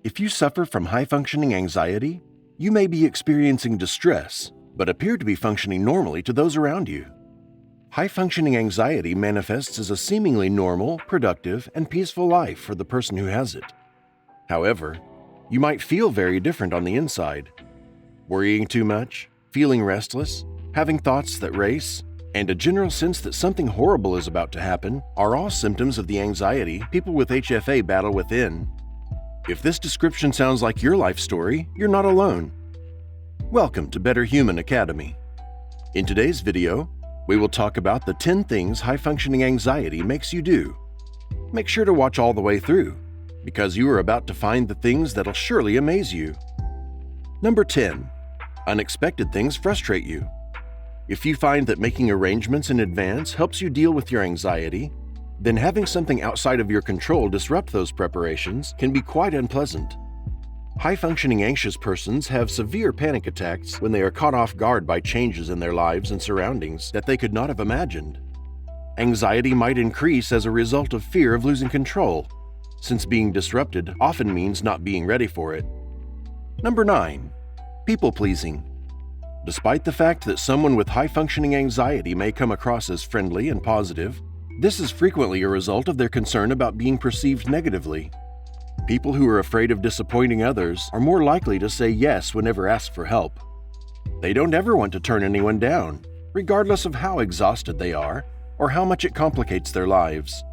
If you suffer from high-functioning anxiety, you may be experiencing distress, but appear to be functioning normally to those around you. High-functioning anxiety manifests as a seemingly normal, productive, and peaceful life for the person who has it. However, you might feel very different on the inside. Worrying too much, feeling restless, having thoughts that race, and a general sense that something horrible is about to happen are all symptoms of the anxiety people with HFA battle within. If this description sounds like your life story, you're not alone. Welcome to Better Human Academy. In today's video, we will talk about the 10 things high-functioning anxiety makes you do. Make sure to watch all the way through, because you are about to find the things that'll surely amaze you. Number 10. Unexpected things frustrate you. If you find that making arrangements in advance helps you deal with your anxiety, then having something outside of your control disrupt those preparations can be quite unpleasant. High-functioning anxious persons have severe panic attacks when they are caught off guard by changes in their lives and surroundings that they could not have imagined. Anxiety might increase as a result of fear of losing control, since being disrupted often means not being ready for it. Number 9. People-pleasing. Despite the fact that someone with high-functioning anxiety may come across as friendly and positive, this is frequently a result of their concern about being perceived negatively. People who are afraid of disappointing others are more likely to say yes whenever asked for help. They don't ever want to turn anyone down, regardless of how exhausted they are or how much it complicates their lives.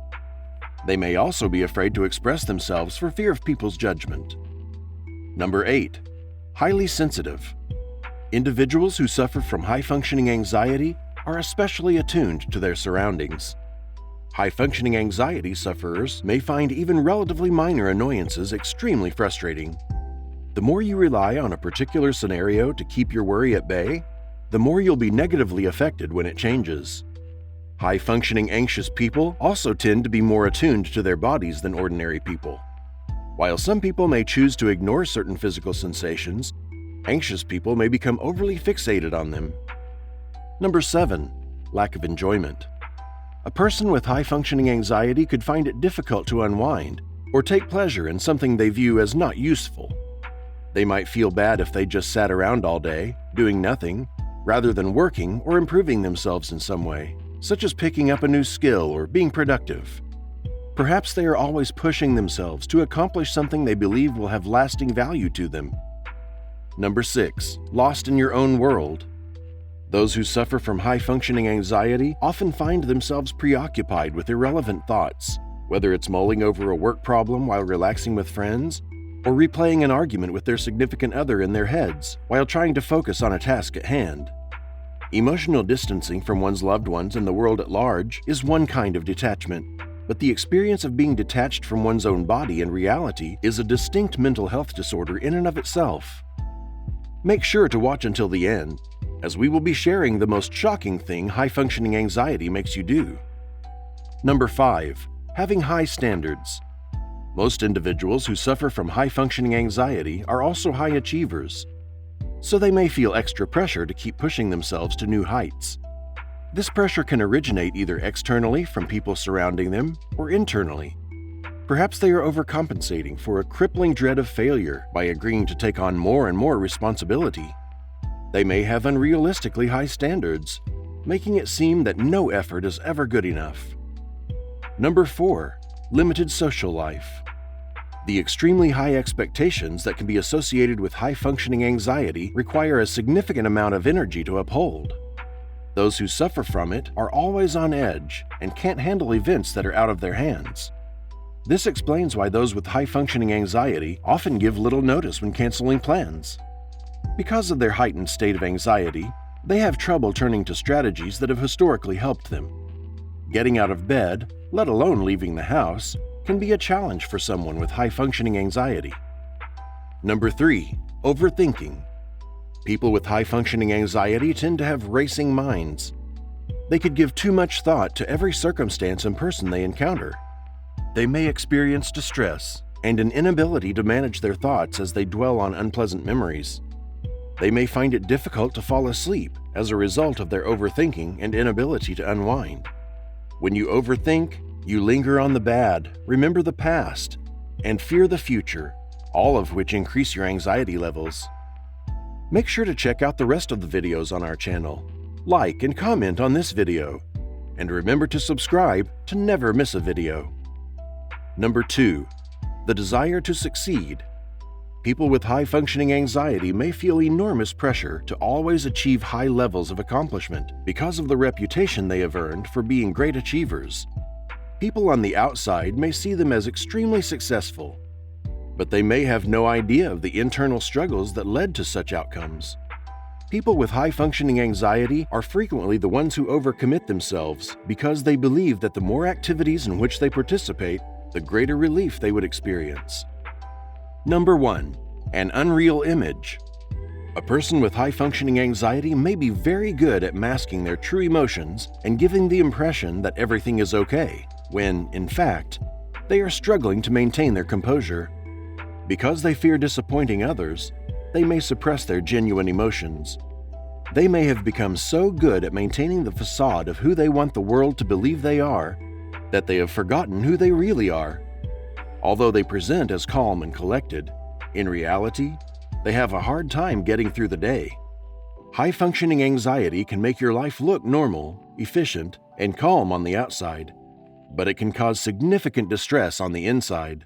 They may also be afraid to express themselves for fear of people's judgment. Number 8. Highly sensitive. Individuals who suffer from high-functioning anxiety are especially attuned to their surroundings. High-functioning anxiety sufferers may find even relatively minor annoyances extremely frustrating. The more you rely on a particular scenario to keep your worry at bay, the more you'll be negatively affected when it changes. High-functioning anxious people also tend to be more attuned to their bodies than ordinary people. While some people may choose to ignore certain physical sensations, anxious people may become overly fixated on them. Number 7. Lack of enjoyment. A person with high-functioning anxiety could find it difficult to unwind or take pleasure in something they view as not useful. They might feel bad if they just sat around all day, doing nothing, rather than working or improving themselves in some way, such as picking up a new skill or being productive. Perhaps they are always pushing themselves to accomplish something they believe will have lasting value to them. Number 6. Lost in your own world. Those who suffer from high-functioning anxiety often find themselves preoccupied with irrelevant thoughts, whether it's mulling over a work problem while relaxing with friends, or replaying an argument with their significant other in their heads while trying to focus on a task at hand. Emotional distancing from one's loved ones and the world at large is one kind of detachment, but the experience of being detached from one's own body and reality is a distinct mental health disorder in and of itself. Make sure to watch until the end, as we will be sharing the most shocking thing high-functioning anxiety makes you do. Number 5. Having high standards. Most individuals who suffer from high-functioning anxiety are also high achievers, so they may feel extra pressure to keep pushing themselves to new heights. This pressure can originate either externally from people surrounding them or internally. Perhaps they are overcompensating for a crippling dread of failure by agreeing to take on more and more responsibility. They may have unrealistically high standards, making it seem that no effort is ever good enough. Number 4. Limited social life. The extremely high expectations that can be associated with high-functioning anxiety require a significant amount of energy to uphold. Those who suffer from it are always on edge and can't handle events that are out of their hands. This explains why those with high-functioning anxiety often give little notice when canceling plans. Because of their heightened state of anxiety, they have trouble turning to strategies that have historically helped them. Getting out of bed, let alone leaving the house, can be a challenge for someone with high-functioning anxiety. Number 3. Overthinking. People with high-functioning anxiety tend to have racing minds. They could give too much thought to every circumstance and person they encounter. They may experience distress and an inability to manage their thoughts as they dwell on unpleasant memories. They may find it difficult to fall asleep as a result of their overthinking and inability to unwind. When you overthink, you linger on the bad, remember the past, and fear the future, all of which increase your anxiety levels. Make sure to check out the rest of the videos on our channel. Like and comment on this video. And remember to subscribe to never miss a video. Number 2. The desire to succeed. People with high-functioning anxiety may feel enormous pressure to always achieve high levels of accomplishment because of the reputation they have earned for being great achievers. People on the outside may see them as extremely successful, but they may have no idea of the internal struggles that led to such outcomes. People with high-functioning anxiety are frequently the ones who overcommit themselves because they believe that the more activities in which they participate, the greater relief they would experience. Number 1. An unreal image. A person with high-functioning anxiety may be very good at masking their true emotions and giving the impression that everything is okay, when, in fact, they are struggling to maintain their composure. Because they fear disappointing others, they may suppress their genuine emotions. They may have become so good at maintaining the facade of who they want the world to believe they are that they have forgotten who they really are. Although they present as calm and collected, in reality, they have a hard time getting through the day. High-functioning anxiety can make your life look normal, efficient, and calm on the outside, but it can cause significant distress on the inside.